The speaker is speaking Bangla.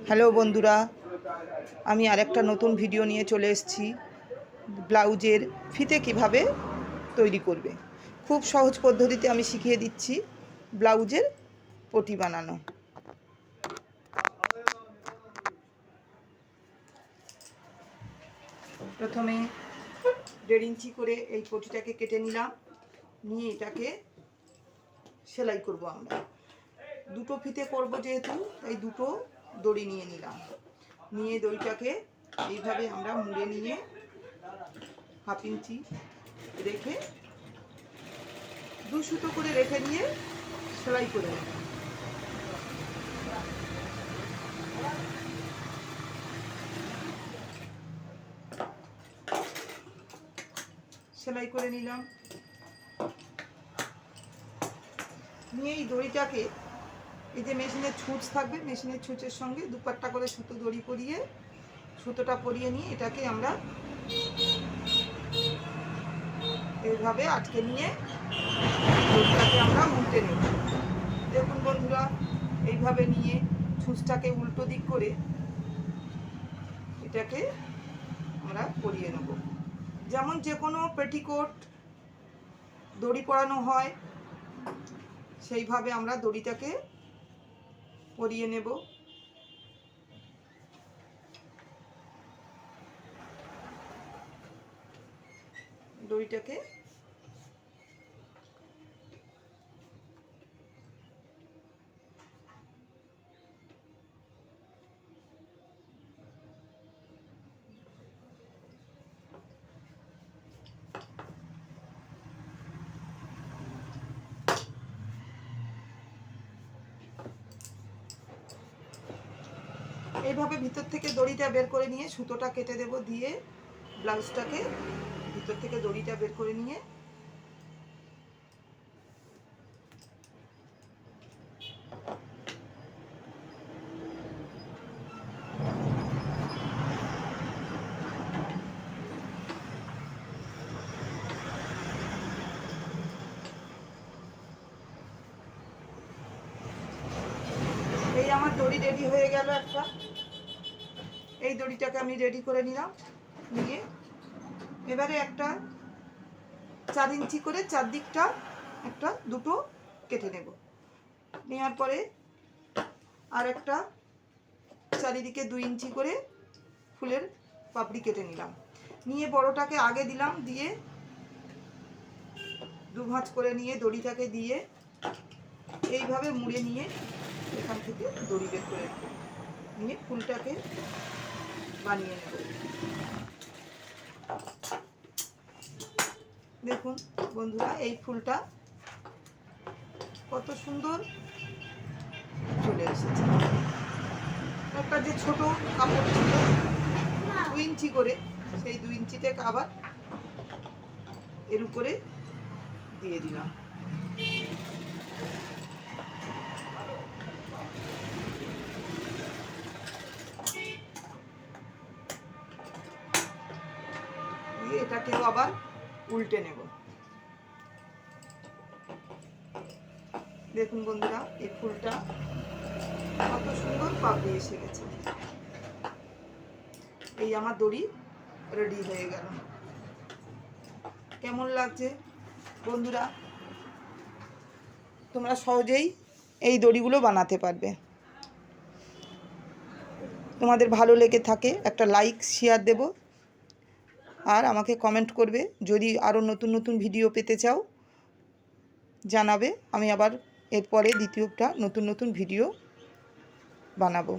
হ্যালো বন্ধুরা, আমি আরেকটা নতুন ভিডিও নিয়ে চলে এসেছি। ব্লাউজের ফিতে কিভাবে তৈরি করবে, খুব সহজ পদ্ধতিতে আমি শিখিয়ে দিচ্ছি ব্লাউজের পটি বানানো। প্রথমে 1.5 ইঞ্চি করে এই পটিটাকে কেটে নিলাম, নিয়ে এটাকে সেলাই করব। আমরা দুটো ফিতে করব যেহেতু, তাই দুটো দড়ি নিয়ে নিলাম। নিয়ে দড়িটাকে এইভাবে আমরা মুড়ে নিয়ে 1/2 ইঞ্চি রেখে 2 সুতো করে রেখে দিয়ে সেলাই করে নেব। সেলাই করে নিলাম, নিয়ে এই দড়িটাকে, এই যে মেশিনের ছুঁচ থাকবে, মেশিনের ছুঁচের সঙ্গে 2 পাট্টা করে সুতো দড়ি পরিয়ে, সুতোটা পরিয়ে নিয়ে এটাকে আমরা এইভাবে আটকে নিয়ে দড়িটাকে আমরা উল্টে নেব। দেখুন বন্ধুরা, এইভাবে নিয়ে ছুঁচটাকে উল্টো দিক করে এটাকে আমরা পরিয়ে নেব। যেমন যে কোনো পেটিকোট দড়ি পরানো হয়, সেইভাবে আমরা দড়িটাকে পরিয়ে নেব। দড়িটাকে এইভাবে ভিতর থেকে দড়িটা বের করে নিয়ে সুতোটা কেটে দেব, দিয়ে ব্লাউজটাকে ভিতর থেকে দড়িটা বের করে নিয়ে এই আমার দড়ি রেডি হয়ে গেল একটা। এই দড়িটাকে আমি রেডি করে নিলাম, নিয়ে এবারে একটা 4 ইঞ্চি করে চারদিকটা একটা দুটো কেটে নেব। নেওয়ার পরে আর একটা চারিদিকে 2 ইঞ্চি করে ফুলের পাপড়ি কেটে নিলাম। নিয়ে বড়টাকে আগে দিলাম, দিয়ে 2 ভাঁজ করে নিয়ে দড়িটাকে দিয়ে এইভাবে মুড়ে নিয়ে এখান থেকে দড়ি বের করে নিয়ে ফুলটাকে বানিয়ে নেব। দেখুন বন্ধুরা, এই ফুলটা কত সুন্দর চলে এসেছে। একটা যে ছোট কাপড় ছিল 2 ইঞ্চি করে, সেই 2 ইঞ্চিটাকে আবার এর উপরে দিয়ে দিলাম। দিয়ে এটাকেও আবার উল্টে নেব। দেখুন বন্ধুরা, এই ফুলটা কত সুন্দর পাপড়ি এসে গেছে। এই আমার দড়ি রেডি হয়ে গেল। কেমন লাগছে বন্ধুরা? তোমরা সহজেই এই দড়িগুলো বানাতে পারবে। তোমাদের ভালো লেগে থাকে একটা লাইক শেয়ার দেব, আর আমাকে কমেন্ট করবে। যদি আরও নতুন নতুন ভিডিও পেতে চাও জানাবে, আমি আবার এরপরে দ্বিতীয়টা নতুন নতুন ভিডিও বানাবো।